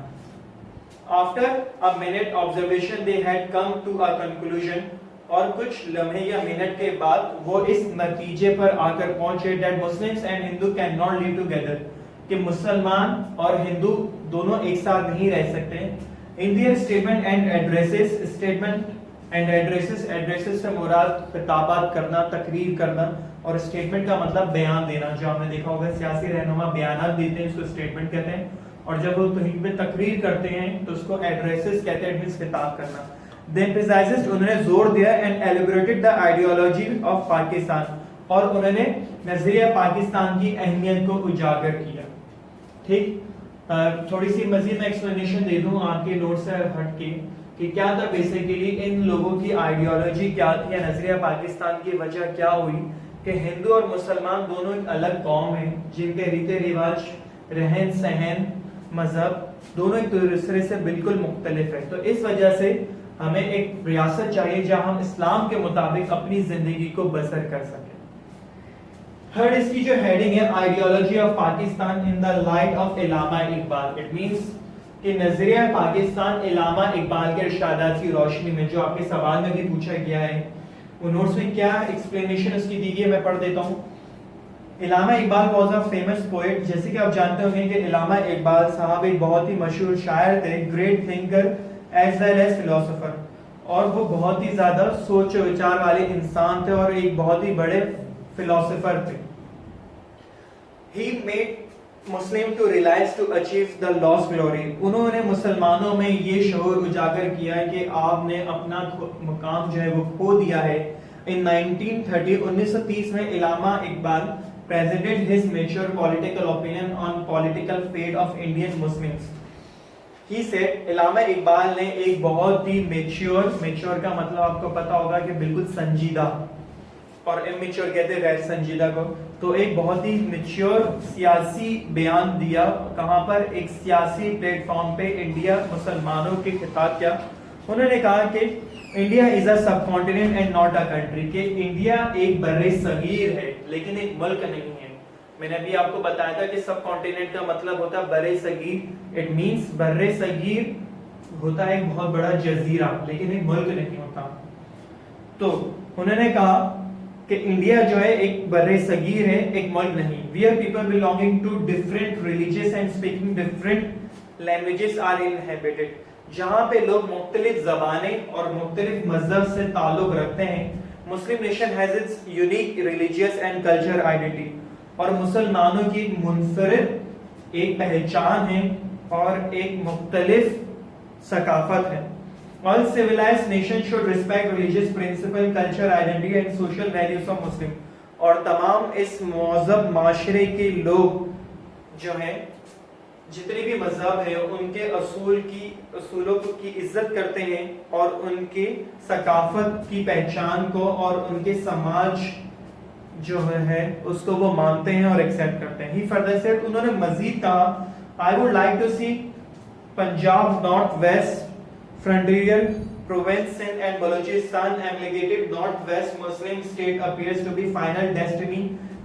After a minute observation they had come to a conclusion, और कुछ लम्हे या मिनट के बाद वो इस नतीजे पर आकर पहुंचे that Muslims and Hindu can not live together, कि मुसलमान और हिंदू दोनों एक साथ नहीं रह सकते। In their statement and addresses, statement and addresses, addresses से मुराद खिताबात करना, तकरीर करना, और स्टेटमेंट का मतलब बयान देना, जो आपने देखा होगा सियासी रहनुमा बयान देते हैं, उसको स्टेटमेंट कहते हैं, और जब वो कहीं पे तकरीर करते हैं तो उसको एड्रेसेस कहते हैं, मींस खिताब करना। They emphasized, उन्होंने जोर दिया and elaborated the ideology of Pakistan, और उन्होंने नजरिया पाकिस्तान की अहमियत को उजागर किया। ठीक, थोड़ी सी मजीद एक्सप्लेनेशन दे दूं आपके नोट से हट के कि क्या था बेसिकली इन लोगों की आइडियोलॉजी क्या थी, या नजरिया पाकिस्तान की वजह क्या हुई कि हिंदू और मुसलमान दोनों एक अलग कौम है, जिनके रीति रिवाज, रहन सहन, मजहब दोनों एक दूसरे से बिल्कुल मुख्तलिफ है। तो इस वजह से हमें एक रियासत चाहिए जहां हम इस्लाम के मुताबिक अपनी जिंदगी को बसर कर सकें। थर्ड, इसकी जो हेडिंग है ideology of Pakistan in the light of Allama Iqbal, it means कि नजरिया पाकिस्तान इल्लामा इकबाल के इरशादात की रोशनी में, जो आपके सवाल में भी पूछा गया है, वो नोट्स में क्या एक्सप्लेनेशन उसकी दी गई है, मैं पढ़ देता हूँ। Allama Iqbal was a famous poet, जैसे कि आप जानते होंगे कि इल्लामा इकबाल साहब एक बहुत ही मशहूर शायर थे, great thinker as well as philosopher, और वो बहुत ही ज्यादा सोच विचार वाले इंसान थे और एक बहुत ही बड़े फिलोसोफर थे। He made Muslim to realize to achieve the lost glory, उन्होंने मुसलमानों में ये शऊर उजागर किया कि आपने अपना मुकाम जो है वो खो दिया है। In 1930 में इल्लामा Iqbal presented his mature political opinion on political fate of Indian Muslims. He said, इल्लामा Iqbal ने एक बहुत ही मेच्योर का मतलब आपको पता होगा कि बिल्कुल संजीदा اور immature کہتے ہیں غیر سنجیدہ کو. تو ایک بہت ہی میچور سیاسی بیان دیا. کہاں پر؟ ایک سیاسی پلیٹ فارم پہ انڈیا مسلمانوں کے خطاب کیا. انہوں نے کہا کہ India is a sub continent and not a country, کہ انڈیا ایک بر صغیر ہے لیکن ایک ملک نہیں ہے. میں نے ابھی آپ کو بتایا تھا کہ سب کانٹیننٹ کا مطلب ہوتا ہے بر صغیر. اٹ مینس بر صغیر ہوتا ہے ایک بہت بڑا جزیرہ لیکن ایک ملک نہیں ہوتا. تو انہوں نے کہا کہ انڈیا جو ہے ایک بر صغیر ہے, ایک ملک نہیں. We are people belonging to different religious and speaking different languages are inhabited, جہاں پہ لوگ مختلف زبانیں اور مختلف مذہب سے تعلق رکھتے ہیں. Muslim nation has its unique religious and culture identity, اور مسلمانوں کی منفرد ایک پہچان ہے اور ایک مختلف ثقافت ہے. All civilized nations should respect religious principle, culture, identity and social values of Muslim. اور تمام اس مہذب معاشرے کے لوگ جو ہیں, جتنے بھی مذہب ہیں, ان کے اصولوں کی عزت کرتے ہیں اور ان کی ثقافت کی پہچان کو اور ان کے سماج جو ہے اس کو وہ مانتے ہیں اور ایکسیپٹ کرتے ہیں. He further said, انہوں نے مزید کہا, I would like to see Punjab, North West, Frontier Province, Sindh and Balochistan amalgamated. Northwest Muslim state appears to be final destiny.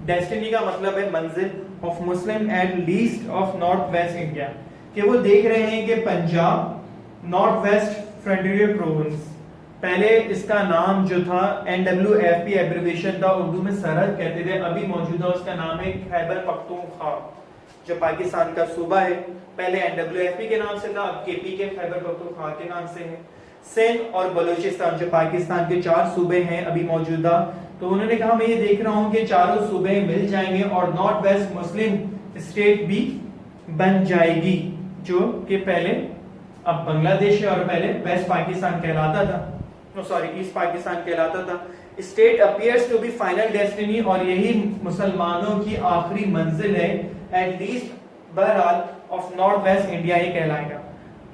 Destiny کا مطلب ہے منزل of Muslim at least of Northwest India. کہ وہ دیکھ رہے ہیں کہ Punjab North West Frontier Province, پہلے اس کا نام جو تھا NWFP ایبریویشن تھا, اردو میں سرحد کہتے تھے, ابھی موجودہ اس کا نام ہے خیبر پختونخوا جو پاکستان کا صوبہ ہے. پہلے NWFP کے نام سے تھا, اب KP کے خیبر پختونخوا کے نام سے ہے. سندھ اور بلوچستان جو پاکستان کے 4 صوبے ہیں ابھی موجودہ, تو انہوں نے کہا میں یہ دیکھ رہا ہوں کہ چاروں صوبے مل جائیں گے اور نارتھ ویسٹ مسلم اسٹیٹ بھی بن جائے گی, جو کہ پہلے اب بنگلہ دیش ہے اور پہلے ویسٹ پاکستان کہلاتا تھا, ایسٹ پاکستان کہلاتا تھا. State appears to be final destiny, اور یہی مسلمانوں کی آخری منزل ہے, ایٹ لیسٹ بہرحال آف نارتھ ویسٹ انڈیا یہ کہلائے گا.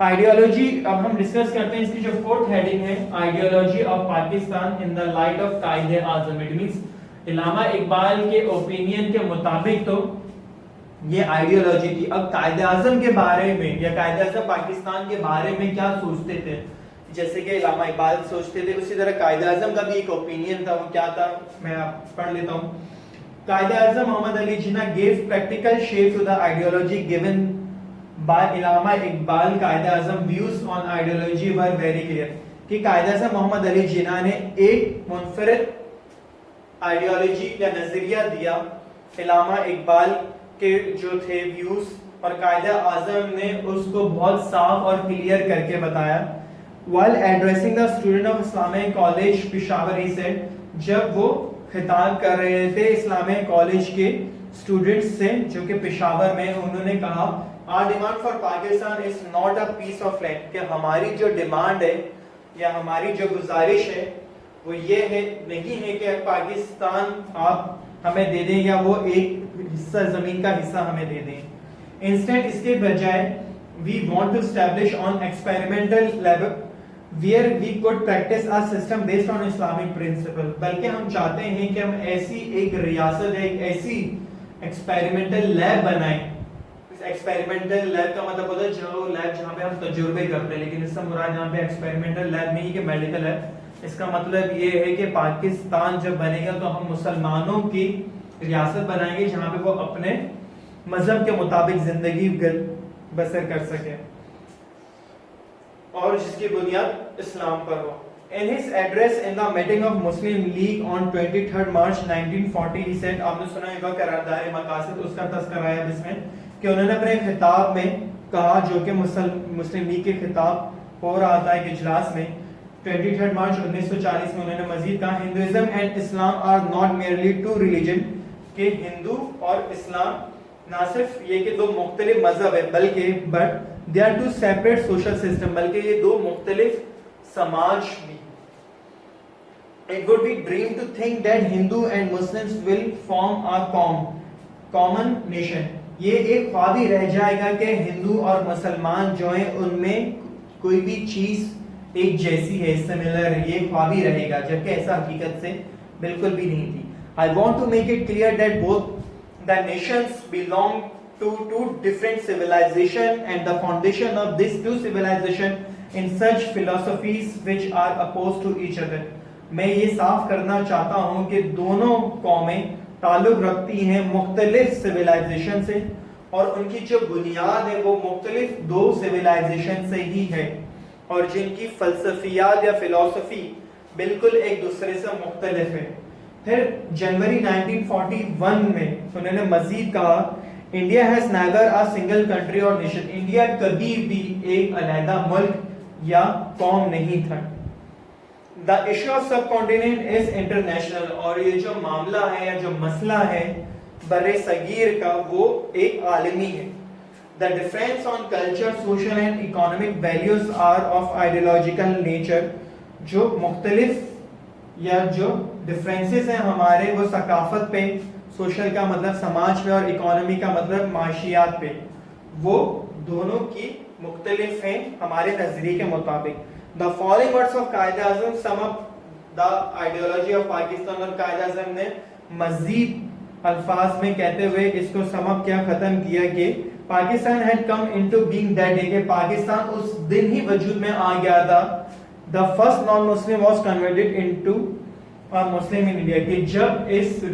آئیڈیالوجی اب ہم ڈسکس کرتے ہیں, اس کی جو 4th ہیڈنگ ہے ideology of Pakistan in the light of Quaid Azam. It means علامہ اقبال کے اوپینین کے مطابق تو یہ آئیڈیالوجی تھی. اب قائد اعظم کے بارے میں یا قائد اعظم پاکستان کے بارے میں کیا سوچتے تھے, جیسے کہ علامہ اقبال سوچتے تھے, اسی طرح قائد اعظم کا بھی ایک اوپینین تھا. وہ کیا تھا میں پڑھ لیتا ہوں. قائد اعظم محمد Ali Jinnah gave practical shape to the ideology given by Allama Iqbal. Quaid Azam views on ideology were very clear, کہ قائد اعظم محمد علی جناح نے ایک منفرد آئیڈیالوجی یا نظریہ دیا علامہ اقبال کے جو تھے ویوز, اور قائد اعظم نے اس کو بہت صاف اور کلیئر کر کے بتایا. While addressing the student of Islamic College Peshawar, he said, جب وہ خطاب کر رہے تھے اسلامیہ کالج کے اسٹوڈنٹس سے جو کہ پشاور میں, انہوں نے کہا our demand for Pakistan is not a piece of land, کہ ہماری جو ڈیمانڈ ہے یا ہماری جو گزارش ہے وہ یہ ہے نہیں ہے کہ پاکستان آپ ہمیں دے دیں یا وہ ایک حصہ زمین کا حصہ ہمیں دے دیں. Instead اس کے بجائے we want to establish on experimental level where we could practice a system based on Islamic principle. بلکہ ہم چاہتے ہیں کہ ہم ایسی ایک ریاست, ایک ایسی ایکسپیریمنٹل لیب بنائیں. ایکسپیریمنٹل لیب کا مطلب ہوتا ہے جو لیب جہاں پہ ہم تجربے کرتے ہیں, لیکن اس سے مراد یہاں پہ ایکسپیریمنٹل لیب نہیں کہ میڈیکل لیب. اس کا مطلب یہ ہے کہ پاکستان جب بنے گا تو ہم مسلمانوں کی ریاست بنائیں گے جہاں پہ وہ اپنے مذہب کے مطابق زندگی بسر کر سکے اور جس کی بنیاد اسلام پر ہو. In his address in the meeting of Muslim League on 23rd March 1940, he said, آپ نے سنا ہوگا قرارداد مقاصد اس کا تذکرہ ہے اس میں, کہ انہوں نے اپنے خطاب میں کہا جو کہ مسلم لیگ کے خطاب ہو رہا تھا ایک اجلاس میں 23rd مارچ 1940 میں, انہوں نے مزید کہا Hinduism and Islam are not merely two religion, کہ ہندو اور اسلام نہ صرف یہ کہ 2 مختلف مذہب ہے بلکہ but they are 2 separate social system, بلکہ یہ 2 مختلف سماج بھی. It would be dream to think that Hindu and Muslims will form a common nation. یہ ایک خواب ہی رہ جائے گا کہ ہندو اور مسلمان جو ہیں ان میں کوئی بھی چیز ایک جیسی ہے, سملر ہے, یہ خواب ہی رہے گا, جبکہ ایسا حقیقت سے बिल्कुल भी नहीं थी. I want to make it clear that both the nations belong to two different civilization and the foundation of these two civilization in such philosophies which are opposed to each other. मैं ये साफ करना चाहता हूँ कि दोनों कौमें ताल्लुक रखती हैं मुख्तलिफ सिविलाइजेशन से और उनकी जो बुनियाद है वो मुख्तलिफ दो सिविलाइजेशन से ही है और जिनकी फलसफियात या फिलॉसफी बिल्कुल एक दूसरे से मुख्तलिफ है. फिर जनवरी 1941 में उन्होंने मजीद कहा, India has never a single country और नेशन. इंडिया कभी भी एक अलहदा मुल्क या कौम नहीं था. द इशू ऑफ सब कॉन्टिनेंट इज इंटरनेशनल. और ये जो मामला है या जो मसला है बर्रे सगीर का वो एक आलमी है. The difference on culture, social and economic values are of ideological nature. जो मुख्तलिफ या जो डिफरेंसेस हैं हमारे वो सकाफत पे, सोशल का मतलब समाज पे और इकोनॉमी का मतलब माशियात पे, वो दोनों की मुख्तलिफ हैं हमारे नजरिए के मुताबिक. The following words of Quaid Azam sum up the ideology of Pakistan. और कायद आज़म ने मजीद अल्फाज में कहते हुए इसको सम अप क्या खत्म किया कि Pakistan had come into being that day, कि पाकिस्तान उस दिन ही वजूद में आ गया था. The first non-Muslim was converted into a Muslim in India. कि जब इस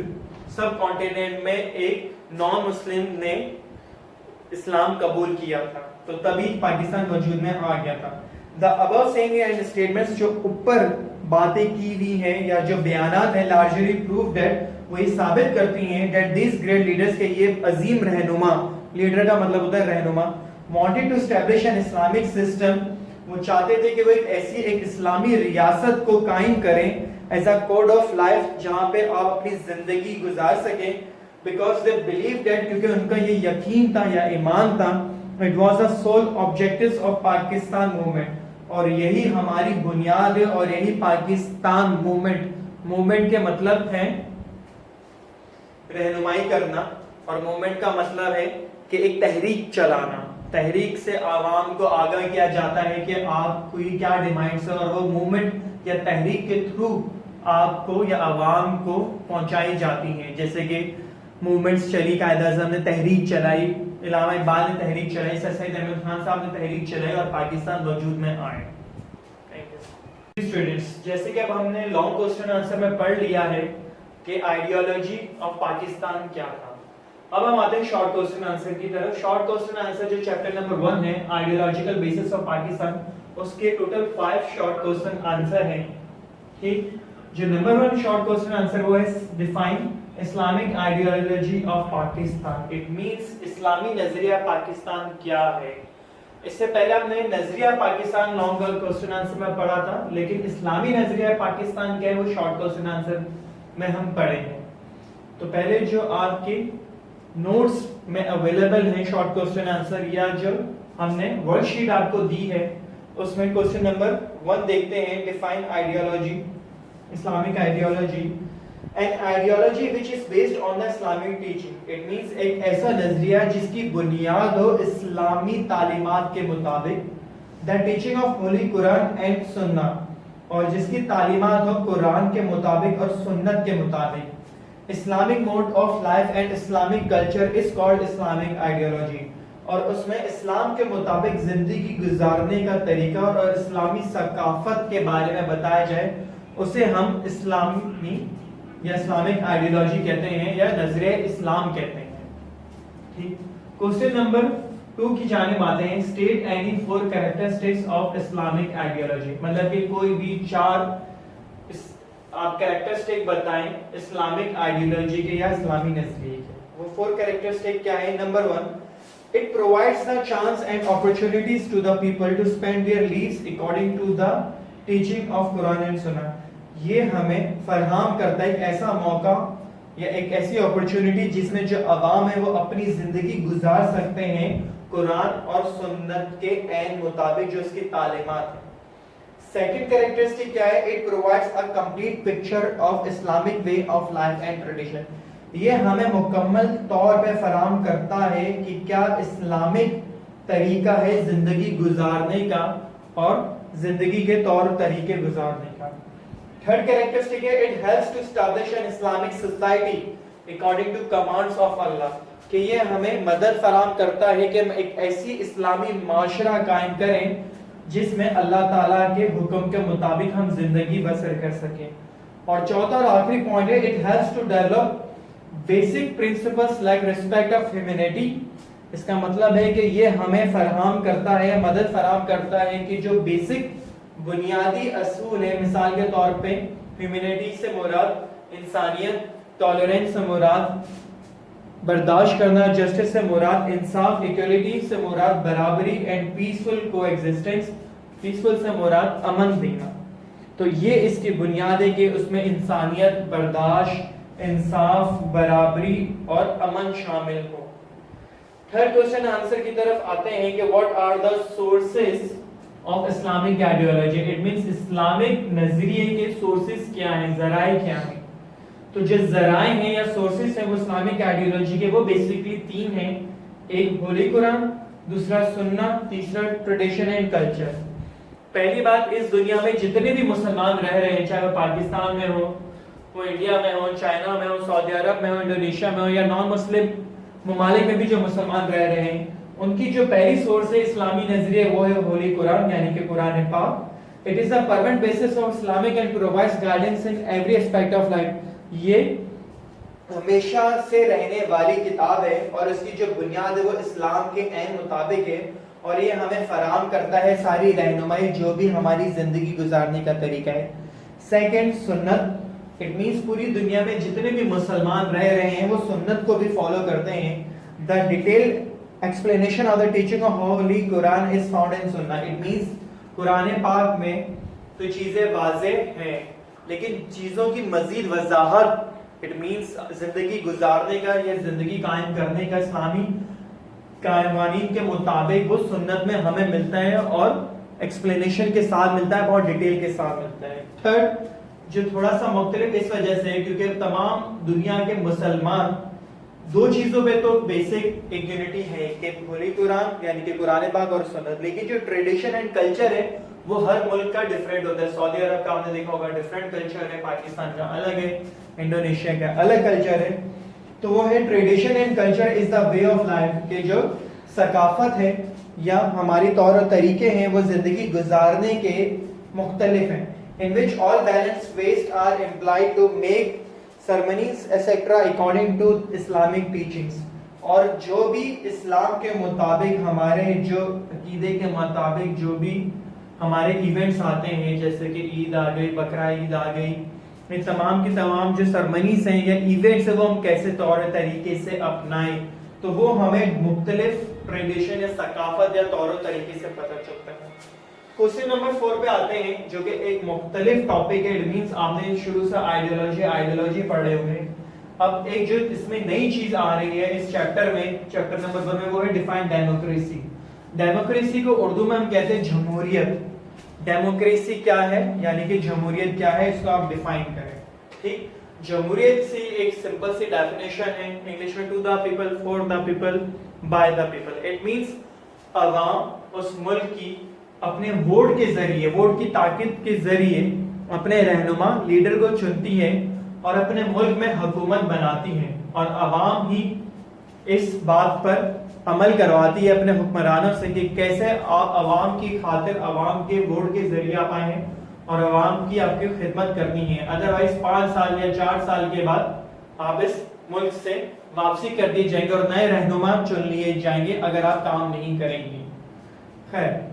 सब कॉन्टिनेंट में एक नॉन मुस्लिम ने इस्लाम कबूल किया था तो तभी पाकिस्तान वजूद में आ गया था. The above saying and statements जो ऊपर बातें की हुई हैं या जो बयानात हैं largely prove that वो ये साबित करती हैं that these great leaders के ये अजीम रहनुमा, लीडर का मतलब होता है रहनुमा, wanted to establish an Islamic system. वो चाहते थे कि वो एक इस्लामी रियासत को कायम करें as a code of life जहां पे आप अपनी जिंदगी गुजार सकें. बिकॉज दे बिलीव दैट, क्योंकि उनका ये यकीन था या ईमान था, it was the sole objectives of Pakistan movement. और यही हमारी बुनियाद है और यही पाकिस्तान मूवमेंट के मतलब है रहनुमाई करना. और मूवमेंट का मतलब है कि एक तहरीक चलाना. तहरीक से आवाम को आगाह किया जाता है कि आपकी क्या डिमांड्स है और वो मूवमेंट या तहरीक के थ्रू आपको या आवाम को पहुंचाई जाती हैं. जैसे कि मूवमेंट्स चली, कायद आज़म ने तहरीक चलाई, इलामा इकबाल ने तहरीक चलाई, सर सैयद अहमद खान साहब ने तहरीक चलाई और पाकिस्तान वजूद में आए. स्टूडेंट्स, जैसे कि अब हमने लॉन्ग क्वेश्चन आंसर में पढ़ लिया है कि आइडियोलॉजी ऑफ पाकिस्तान क्या था. अब हम आते हैं शॉर्ट क्वेश्चन आंसर की तरफ. शॉर्ट क्वेश्चन आंसर जो चैप्टर नंबर 1 है आइडियोलॉजिकल बेसिस ऑफ पाकिस्तान, उसके टोटल 5 शॉर्ट क्वेश्चन आंसर हैं. ठीक, जो नंबर 1 शॉर्ट क्वेश्चन आंसर वो है define Islamic ideology of Pakistan. It means इस्लामी नजरिया पाकिस्तान क्या है. इससे पहले हमने नजरिया पाकिस्तान लॉन्ग क्वेश्चन आंसर में पढ़ा था, लेकिन इस्लामी नजरिया पाकिस्तान क्या है वो शॉर्ट क्वेश्चन आंसर में हम पढ़े हैं. तो पहले जो आपके नोट्स में अवेलेबल है शॉर्ट क्वेश्चन आंसर या जो हमने वर्कशीट आपको दी है उसमें क्वेश्चन नंबर 1 देखते हैं. Define ideology, Islamic ideology. An ideology which is based on the Islamic teaching. It means एक ऐसा नजरिया जिसकी बुनियाद हो इस्लामी तालीमात के मुताबिक. The teaching of holy Quran and सुन्ना, और जिसकी तालीमात हो कुरान के मुताबिक और सुन्नत के मुताबिक. Islamic mode of life and Islamic culture is called Islamic ideology. और उसमें इस्लाम के मुताबिक जिंदगी गुजारने का तरीका और इस्लामी सकाफत के बारे में बताया जाए उसे हम इस्लामी या इस्लामिक आइडियोलॉजी कहते हैं या नजरिया इस्लाम कहते हैं. ठीक, क्वेश्चन नंबर 2 की जानिब आते हैं. State any 4 characteristics of Islamic ideology. मतलब कि कोई भी 4 आप कैरेक्टरिस्टिक बताएं इस्लामिक आइडियोलॉजी के या इस्लामी नजरिए के. वो 4 कैरेक्टरिस्टिक क्या है. Number 1, it provides the chance and opportunities to the people to spend their lives according to the teaching of Quran and Sunnah. ये हमें फरहम करता है एक ऐसा मौका या एक ऐसी अपॉर्चुनिटी जिसमें जो अवाम है वो अपनी जिंदगी गुजार सकते हैं कुरान और सुन्नत के ऐन मुताबिक जो इसकी तालीमात है. सेकंड कैरेक्टरिस्टिक क्या है. It provides a complete picture of Islamic way of life and tradition. ये हमें मुकम्मल तौर पे फराहम करता है कि क्या इस्लामिक तरीका है जिंदगी गुजारने का और जिंदगी के तौर तरीके गुजारने का. थर्ड कैरेक्टरिस्टिक है, it helps to establish an Islamic society according to commands of Allah, कि ये हमें मदद फराहम करता है कि हम एक ऐसी इस्लामी माशरा कायम करें जिसमें अल्लाह ताला के हुक्म के मुताबिक हम जिंदगी बसर कर सकें। और चौथा और आखिरी पॉइंट है, it helps to develop basic principles like respect of humanity. इसका मतलब है कि ये हमें फराहम करता है, मदद फराहम करता है कि जो बेसिक बुनियादी असूल है, मिसाल के तौर पे ह्यूमैनिटी से मुराद इंसानियत, टॉलरेंस से मुराद बर्दाश्त करना, जस्टिस से मुराद इंसाफ, इक्वलिटी से मुराद बराबरी एंड पीसफुल कोएग्जिस्टेंस, पीसफुल से मुराद अमन देना। तो ये इसकी बुनियाद है कि उसमें इंसानियत, बर्दाश्त, इंसाफ, बराबरी और अमन शामिल हो। थर्ड क्वेश्चन आंसर की तरफ आते हैं कि what are the sources of Islamic ideology. It means Islamic नजरिए के सोर्सेज क्या हैं, जराए क्या हैं। तो जो जराए हैं या सोर्सेज हैं वो इस्लामिक आइडियोलॉजी के, वो बेसिकली तीन हैं। एक होली कुरान, दूसरा सुन्ना, तीसरा ट्रेडिशन एंड कल्चर। पहली बात, इस दुनिया में जितने भी मुसलमान रह रहे हैं, चाहे वो पाकिस्तान में हो, वो इंडिया में हो, चाइना में हो, सऊदी अरब में हो, इंडोनेशिया में हो, या नॉन मुस्लिम ममालिक में भी जो मुसलमान रह रहे हैं, उनकी जो पहली सोर्स है इस्लामी नजरिए वो है होली कुरान यानी कि कुरान पाक। It is a permanent basis of Islamic and provides guidance in every aspect of life. ये हमेशा से रहने वाली किताब है और इसकी जो बुनियाद है वो इस्लाम के ऐन मुताबिक है, और ये हमें फराहम करता है सारी रहनुमाई जो भी हमारी जिंदगी गुजारने का तरीका है। सेकंड, सुन्नत। इट मींस पूरी दुनिया में जितने भी मुसलमान रह रहे हैं वो सुन्नत को भी फॉलो करते हैं। The detailed explanation of the teaching of holy Quran is found in Sunnah. It means Quran पाक में तो चीजें वाज़ेह हैं, लेकिन चीजों की मजीद वजाहत, इट मींस जिंदगी गुजारने का या जिंदगी कायम करने का इस्लामी कानून के मुताबिक वो सुन्नत में हमें मिलता है और एक्सप्लेनेशन के साथ मिलता है, बहुत डिटेल के साथ मिलता है। थर्ड, जो थोड़ा सा मुख्तलिफ इस वजह से है क्योंकि तमाम दुनिया के मुसलमान दो चीजों पे तो बेसिक एक यूनिटी है कि होली कुरान यानी कि कुरान पाक और सुन्नत, लेकिन जो ट्रेडिशन एंड कल्चर है वो हर मुल्क का डिफरेंट होता है। सऊदी अरब का आपने देखा होगा डिफरेंट कल्चर है, पाकिस्तान का अलग है, इंडोनेशिया का अलग कल्चर है। तो वो है tradition and culture is the way of life, के जो सकाफत है या हमारी तौर और तरीके हैं वो जिंदगी गुजारने के मुख्तलिफ हैं। in which all balanced ways are implied to make ceremonies etc according to Islamic teachings। और जो भी इस्लाम के मुताबिक हमारे जो अकीदे के मुताबिक जो भी हमारे इवेंट्स आते हैं, जैसे कि ईद आ गई, बकरा ईद आ गई, ये तमाम की तमाम जो सरमनीज हैं या इवेंट्स है वो हम कैसे तौर तरीके से अपनाएं, तो वो हमें मुख्तलिफ ट्रेडिशन या सकाफत या तौर तरीके से पता चलता है। क्वेश्चन नंबर 4 पे आते हैं जो कि एक मुख्तलिफ टॉपिक है। इट मींस आपने शुरू से आइडियोलॉजी पढ़े हुए, अब एक जो इसमें नई चीज आ रही है इस चैप्टर में, चैप्टर नंबर 1 में, वो है डिफाइन डेमोक्रेसी। डेमोक्रेसी को उर्दू में हम कहते हैं जमहूरियत। डेमोक्रेसी क्या है यानी कि जमहूरियत क्या है, इसको आप डिफाइन करें। ठीक, जमहूरियत से एक सिंपल सी डेफिनेशन है इंग्लिश में, to the people, for the people, by the people. It means अवाम उस मुल्क की अपने वोट के जरिए, वोट की ताकत के जरिए अपने रहनुमा लीडर को चुनती है और अपने मुल्क में हुकूमत बनाती है, और अवाम ही इस बात पर अमल करवाती है अपने हुक्मरानों से कि कैसे आप अवाम की खातिर, अवाम के वोट के जरिए आप आए हैं और अवाम की आपकी खिदमत करनी है। अदरवाइज 5 साल या 4 साल के बाद आप इस मुल्क से वापसी कर दिए जाएंगे और नए रहनुमा चुन लिए जाएंगे अगर आप काम नहीं करेंगे। खैर,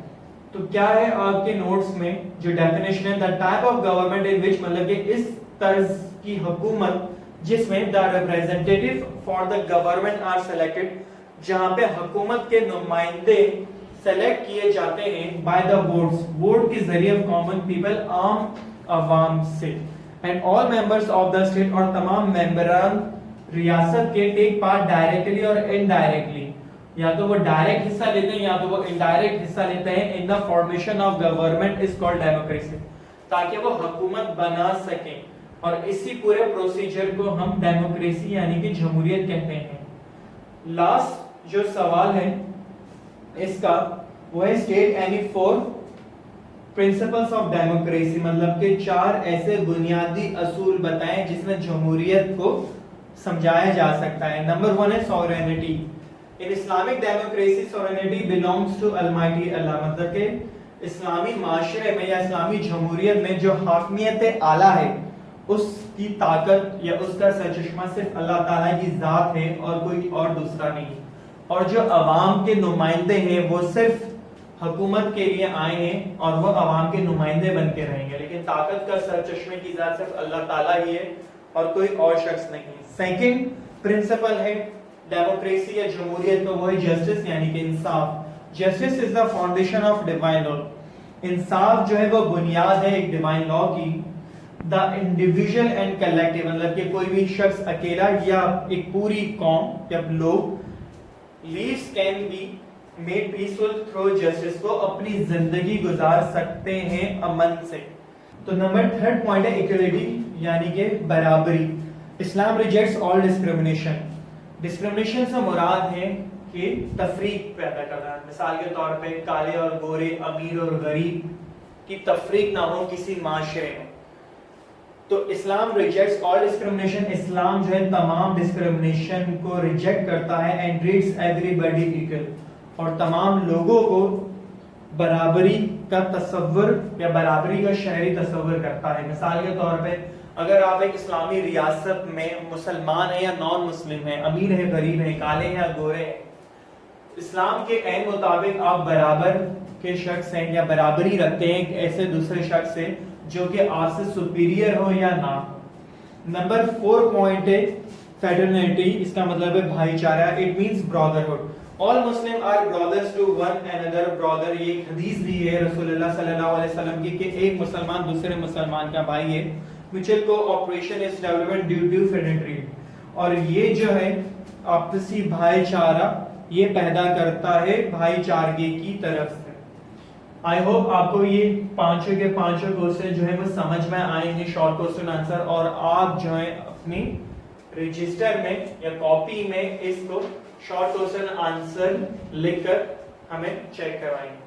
तो क्या है आपके नोट्स में जो डेफिनेशन है, the type of government in which, मतलब कि इस तर्ज की हुकूमत जिसमें the representative for the government are selected, जहां पे हुकूमत के नुमाइंदे सेलेक्ट किए जाते हैं बाय द वोट्स, वोट के जरिए कॉमन पीपल, आम अवाम से, and all members of the state, और तमाम मेंबरान रियासत के टेक पार्ट डायरेक्टली और इनडायरेक्टली, या तो वो डायरेक्ट हिस्सा लेते हैं या तो वो इनडायरेक्ट हिस्सा लेते हैं in the formation of government is called democracy, ताकि वो हुकूमत बना सकें। और इसी पूरे प्रोसीजर को हम डेमोक्रेसी यानी कि जमहूरियत कहते हैं। लास्ट जो सवाल है इसका वो है state any 4 principles of democracy मतलब कि 4 ऐसे बुनियादी असूल बताएं जिसमें जमहूरियत को समझाया जा सकता है। नंबर 1 है sovereignty. In Islamic democracy sovereignty belongs to almighty Allah, मतलब कि इस्लामी माशरे में या इस्लामी जमहूरियत में जो हाकमियत आला है उसकी ताकत या उसका सरचश्मा सिर्फ अल्लाह ताला की जात है और कोई और दूसरा नहीं। और जो अवाम के नुमाइंदे हैं वो सिर्फ हुकूमत के लिए आए हैं और वो अवाम के नुमाइंदे बन के रहेंगे, लेकिन ताकत का सरचश्मे की जात सिर्फ अल्लाह ताला ही है और कोई और शख्स नहीं है। सेकंड प्रिंसिपल है डेमोक्रेसी या जमहूरियत का, वो है जस्टिस यानी कि इंसाफ। Justice is the foundation of divine law. इंसाफ जो है वो बुनियाद है एक डिवाइन लॉ की। द इंडिविजुअल एंड कलेक्टिव मतलब कि कोई भी शख्स अकेला या एक पूरी कौम या लोग leaves can be made peaceful through justice, को अपनी जिंदगी गुजार सकते हैं अमन से। तो नंबर 3 पॉइंट है इक्वलिटी यानी कि बराबरी। इस्लाम रिजेक्ट्स ऑल डिस्क्रिमिनेशन। डिस्क्रिमिनेशन से मुराद है कि तफरीक पैदा करना। मिसाल के तौर पे काले और गोरे, अमीर और गरीब की तफरीक ना हो किसी माशरे में। तो इस्लाम रिजेक्ट्स ऑल डिस्क्रिमिनेशन, इस्लाम जो है तमाम डिस्क्रिमिनेशन को रिजेक्ट करता है एंड ट्रीट्स एवरीबॉडी इक्वल, और तमाम लोगों को बराबरी का तस्वर या बराबरी का शहरी तस्वर करता है। मिसाल के तौर पे अगर आप एक इस्लामी रियासत में मुसलमान है या नॉन मुस्लिम है, अमीर है गरीब है, काले हैं या गोरे हैं, इस्लाम के ऐन मुताबिक आप बराबर के शख्स हैं या बराबरी रखते हैं ऐसे दूसरे शख्स से जो कि आपसे सुपीरियर हो या ना। नंबर 4 पॉइंट है फेडरलिटी, इसका मतलब है भाईचारा। It means brotherhood. All Muslim are brothers to one another brother. ये एक हदीस भी है रसूलुल्लाह सल्लल्लाहु अलैहि वसल्लम की कि एक मुसलमान दूसरे मुसलमान का भाई है। Mutual cooperation is developed due to friendly, और ये जो है आपसी भाईचारा ये पैदा करता है भाईचारे की तरफ से। आई होप आपको ये पांचों के पांचों क्वेश्चन जो है वो समझ में आएंगे, शॉर्ट क्वेश्चन आंसर, और आप जो है अपनी रजिस्टर में या कॉपी में इसको शॉर्ट क्वेश्चन आंसर लिखकर हमें चेक करवाएंगे।